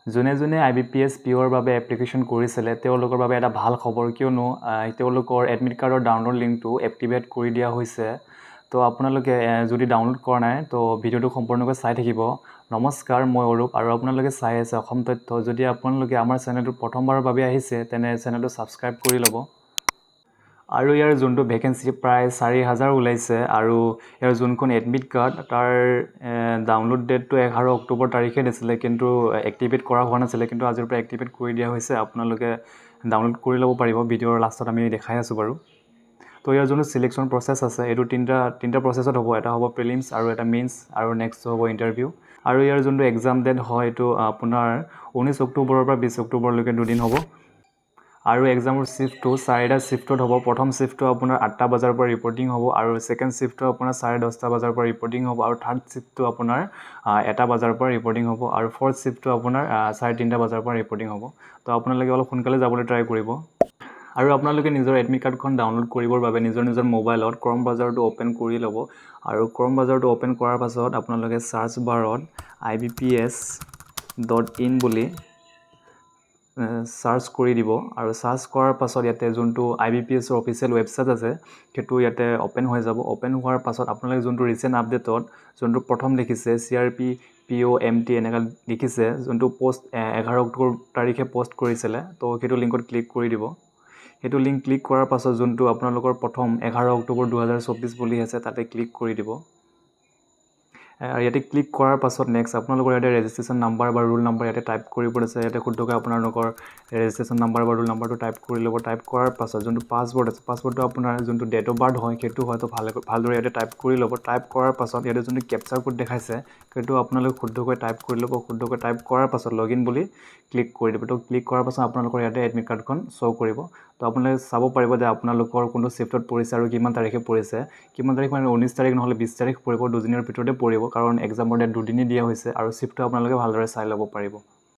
যোনে যোনে IBPS POৰ বাবে এপ্লিকেশ্যন কৰিছিলে তেওঁলোকৰ বাবে এটা ভাল খবৰ কিয়নো তেওঁলোকৰ এডমিট কাৰ্ডৰ ডাউনলোড লিংকটো এক্টিভেট কৰি দিয়া হৈছে তো আপোনালোকে যদি ডাউনলোড কৰা নাই তো ভিডিঅ'টো সম্পূৰ্ণকৈ চাই থাকিব নমস্কাৰ মই অৰূপ আৰু আপোনালোকে চাই আছে অসম তথ্য যদি আপোনালোকে আমাৰ চেনেলটো প্ৰথমবাৰৰ বাবে আহিছে তেনে চেনেলটো ছাবস্ক্ৰাইব কৰি ল'ব আৰু ইয়াৰ যোনটো ভেকেন্সি প্ৰায় 4000 ওলাইছে আৰু ইয়াৰ যোনখন এডমিট কাৰ্ড তাৰ ডাউনলোড ডেটটো 11 অক্টোবৰ তাৰিখে দিছিলে কিন্তু এক্টিভেট কৰা হোৱা নাছিলে কিন্তু আজিৰ পৰা এক্টিভেট কৰি দিয়া হৈছে আপোনালোকে ডাউনলোড কৰি ল'ব পাৰিব ভিডিঅ'ৰ লাষ্টত আমি দেখাই আছোঁ বাৰু তো ইয়াৰ যোনটো সিলেকশ্যন প্ৰচেছ আছে এইটো তিনিটা প্ৰচেছত হ'ব এটা হ'ব প্ৰিলিমছ আৰু এটা মেইনছ আৰু নেক্সট হ'ব ইণ্টাৰভিউ আৰু ইয়াৰ যোনটো এক্সাম ডেট হয় এইটো আপোনাৰ 19 অক্টোবৰৰ পৰা 20 অক্টোবৰলৈকে দুদিন হ'ব আৰু এক্সামৰ শিফ্টটো 4টা শিফ্টত হ'ব প্ৰথম শিফ্টটো আপোনাৰ 8টা বজাৰ পৰা ৰিপৰ্টিং হ'ব আৰু সেকেন্ড শিফ্টটো আপোনাৰ 10:30টা বজাৰ পৰা ৰিপৰ্টিং হ'ব আৰু থাৰ্ড শিফ্টটো আপোনাৰ 1টা বজাৰ পৰা ৰিপৰ্টিং হ'ব আৰু ফৰ্থ শিফ্টটো আপোনাৰ 3:30টা বজাৰ পৰা ৰিপৰ্টিং হ'ব তো আপোনালোকে অলপ সোনকালে যাবলৈ ট্ৰাই কৰিব আৰু আপোনালোকে নিজৰ এডমিট কাৰ্ডখন ডাউনলোড কৰিবৰ বাবে নিজৰ মোবাইলত ক্ৰম ব্ৰাউজাৰটো ওপেন কৰি ল'ব আৰু ক্ৰম ব্ৰাউজাৰটো ওপেন কৰাৰ পাছত আপোনালোকে সাৰ্চ বাৰত IBPS.in বুলি সাৰ্চ কৰি দিব আৰু সাৰ্চ কৰাৰ পাছত ইয়াতে যোনটো IBPSৰ অফিচিয়েল ৱেবছাইট আছে সেইটো ইয়াতে ওপেন হৈ যাব ওপেন হোৱাৰ পাছত আপোনালোকে যোনটো ৰিসেন্ট আপডেটত যোনটো প্ৰথম লিখিছে CRP POMT এনেকা লিখিছে যোনটো পোষ্ট 11 অক্টোবৰ তাৰিখে পোষ্ট কৰিছিলে তো সেইটো লিংকত ক্লিক কৰি দিব সেইটো লিংক ক্লিক কৰাৰ পাছত যোনটো আপোনালোকৰ প্ৰথম 11 অক্টোবৰ 2024 বুলি আছে তাতে ক্লিক কৰি দিব আৰু ইয়াতে ক্লিক কৰাৰ পাছত নেক্সট আপোনালোকৰ ইয়াতে ৰেজিষ্ট্ৰেশ্যন নাম্বাৰ বা ৰুল নাম্বাৰ ইয়াতে টাইপ কৰিব আছে ইয়াতে শুদ্ধকৈ আপোনালোকৰ ৰেজিষ্ট্ৰেশ্যন নাম্বাৰ বা ৰুল নাম্বাৰটো টাইপ কৰি ল'ব টাইপ কৰাৰ পাছত যোনটো পাছৱৰ্ড আছে পাছৱৰ্ডটো আপোনাৰ যোনটো ডেট অফ বাৰ্থ হয় সেইটো হয়তো ভালদৰে ইয়াতে টাইপ কৰি ল'ব টাইপ কৰাৰ পাছত ইয়াতে যোনটো কেপচাৰ কোড দেখাইছে সেইটো আপোনালোকে শুদ্ধকৈ টাইপ কৰি ল'ব শুদ্ধকৈ টাইপ কৰাৰ পাছত লগইন বুলি ক্লিক কৰি দিব তো ক্লিক কৰাৰ পাছত আপোনালোকৰ ইয়াতে এডমিট কাৰ্ডখন শ্ব' কৰিব তো আপোনালোকে চাব পাৰিব যে আপোনালোকৰ কোনটো শিফ্টত পৰিছে আৰু কিমান তাৰিখে পৰিছে কিমান তাৰিখ মানে 19 তাৰিখ নহ'লে 20 তাৰিখ পৰিব দুদিনৰ ভিতৰতে পৰিব কাৰণ এক্সামৰ ডেট দুদিনই দিয়া হৈছে আৰু শিফ্টটো আপোনালোকে ভালদৰে চাই ল'ব পাৰিব